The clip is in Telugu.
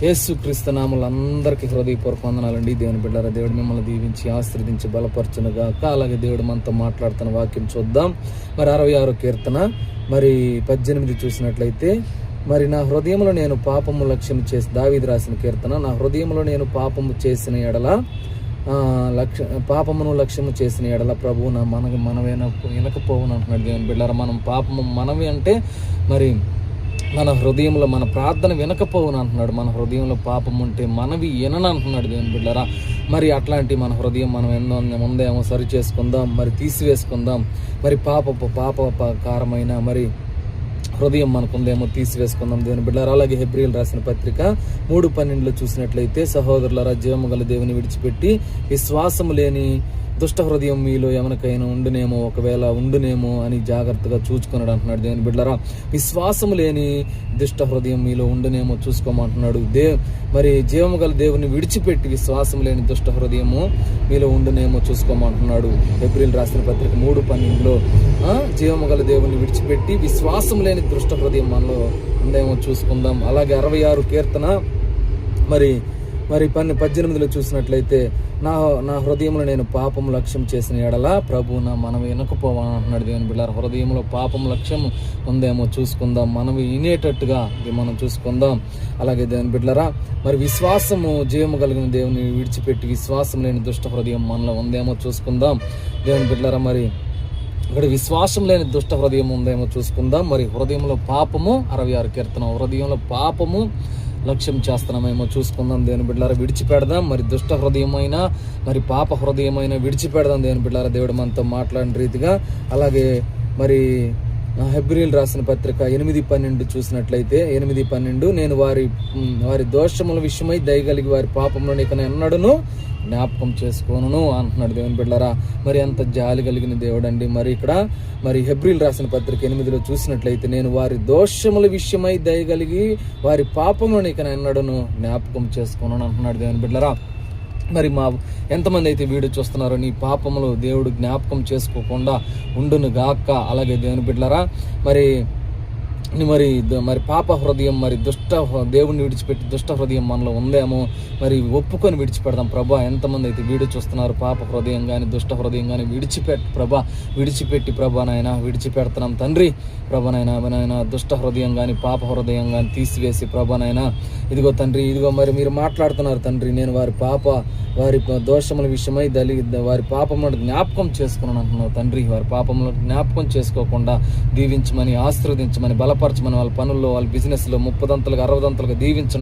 యేసుక్రీస్తు నామములో అందరికీ హృదయపూర్వక వందనాలండి. దేవుని బిడ్డలారా, దేవుడు మిమ్మల్ని దీవించి ఆశీర్వదించి బలపరచునుగాక. అలాగే దేవుడు మనతో మాట్లాడుతున్న వాక్యం చూద్దాం. మరి 66వ కీర్తన 18 చూసినట్లయితే, మరి నా హృదయంలో నేను పాపము లక్ష్యం చేసి, దావీదు రాసిన కీర్తన, నా హృదయంలో నేను పాపము చేసిన ఎడల పాపమును లక్ష్యము చేసిన ఎడల ప్రభువు నా మనవేనా వినకపోవును అంటున్నాడు దేవుని బిడ్డలారా. మనం పాపము మనవి అంటే మరి మన హృదయంలో మన ప్రార్థన వినకపోవును అంటున్నాడు. మన హృదయంలో పాపం ఉంటే మనవి వినను అంటున్నాడు దేవుని బిడ్డలారా. మరి అట్లాంటి మన హృదయం మనం ముందేమో సరి చేసుకుందాం, మరి తీసివేసుకుందాం. మరి పాపకారమైన మరి హృదయం మనకుందేమో తీసివేసుకుందాం దేవుని బిడ్డలారా. అలాగే హెబ్రీయులు రాసిన పత్రిక 3:12 చూసినట్లయితే, సహోదరులారా, జీవము గల దేవుని విడిచిపెట్టి విశ్వాసము లేని దుష్ట హృదయం మీలో ఎవరికైనా ఉండునేమో, ఒకవేళ ఉండునేమో అని జాగ్రత్తగా చూసుకున్నాడు అంటున్నాడు దేవుని బిడ్డలారా. విశ్వాసము లేని దుష్ట హృదయం మీలో ఉండునేమో చూసుకోమంటున్నాడు. మరి జీవము గల దేవుని విడిచిపెట్టి విశ్వాసం లేని దుష్ట హృదయము మీలో ఉండునేమో చూసుకోమంటున్నాడు. హెబ్రీయులు రాసిన పత్రిక 3:12 జీవము గల దేవుని విడిచిపెట్టి విశ్వాసం లేని దుష్ట హృదయం మనలో ఉందేమో చూసుకుందాం. అలాగే 66 కీర్తన మరి 18 చూసినట్లయితే, నా హృదయంలో నేను పాపం లక్ష్యం చేసిన ఎడల ప్రభు నా మనవి వినకపోవాలని అంటున్నాడు దేవుని బిడ్డలారా. హృదయంలో పాపం లక్ష్యం ఉందేమో చూసుకుందాం, మనవి వినేటట్టుగా మనం చూసుకుందాం. అలాగే దేవుని బిడ్డలారా, మరి విశ్వాసము జీవము కలిగిన దేవుని విడిచిపెట్టి విశ్వాసం లేని దుష్ట హృదయం మనలో ఉందేమో చూసుకుందాం దేవుని బిడ్డలారా. మరి ఇక్కడ విశ్వాసం లేని దుష్ట హృదయం ఉందేమో చూసుకుందాం. మరి హృదయంలో పాపము 66 కీర్తన, హృదయంలో పాపము లక్ష్యం చేస్తున్నామేమో చూసుకుందాం దేవుని బిడ్డలారా. విడిచిపెడదాం మరి దుష్ట హృదయమైన మరి పాప హృదయమైన విడిచిపెడదాం దేవుని బిడ్డలారా, దేవుడు మనతో మాట్లాడిన రీతిగా. అలాగే మరి హెబ్రీయులు రాసిన పత్రిక 8:12 చూసినట్లయితే, 8:12 నేను వారి దోషముల విషయమై దయగలిగి వారి పాపంలో ఇక ఎన్నడూను జ్ఞాపకం చేసుకోను అంటున్నాడు దేవుని బిడ్డలారా. మరి అంత జాలి కలిగిన దేవుడు అండి. మరి ఇక్కడ మరి హెబ్రీయులు రాసిన పత్రిక 8 చూసినట్లయితే, నేను వారి దోషముల విషయమై దయగలిగి వారి పాపంలో ఇక ఎన్నడూను జ్ఞాపకం చేసుకోను అంటున్నాడు దేవుని బిడ్డలారా. మరి ఎంతమంది అయితే వీడియో చూస్తున్నారో, నీ పాపములు దేవుడు జ్ఞాపకం చేసుకోకుండా ఉండును గాక. అలాగే దేవుని బిడ్డలారా, మరి పాప హృదయం మరి దేవుడిని విడిచిపెట్టి దుష్ట హృదయం మనలో ఉందేమో మరి ఒప్పుకొని విడిచిపెడదాం ప్రభా. ఎంతమంది అయితే వీడియో చూస్తున్నారు, పాప హృదయం కానీ దుష్ట హృదయం కానీ విడిచిపెట్టి ప్రభా నాయన విడిచిపెడుతున్నాం తండ్రి. ప్రభానైనా దుష్ట హృదయం కానీ పాప హృదయం కానీ తీసివేసి ప్రభానైనా ఇదిగో తండ్రి, ఇదిగో మరి మీరు మాట్లాడుతున్నారు తండ్రి, నేను వారి దోషముల విషయమై వారి పాపములను జ్ఞాపకం చేసుకున్నాను అంటున్నావు తండ్రి. వారి పాపములను జ్ఞాపకం చేసుకోకుండా దీవించమని, ఆశీర్వదించమని, బలపరచమని, వాళ్ళ పనుల్లో, వాళ్ళ బిజినెస్లో 30 దంతలుగా 60 దంతలుగా దీవించండి.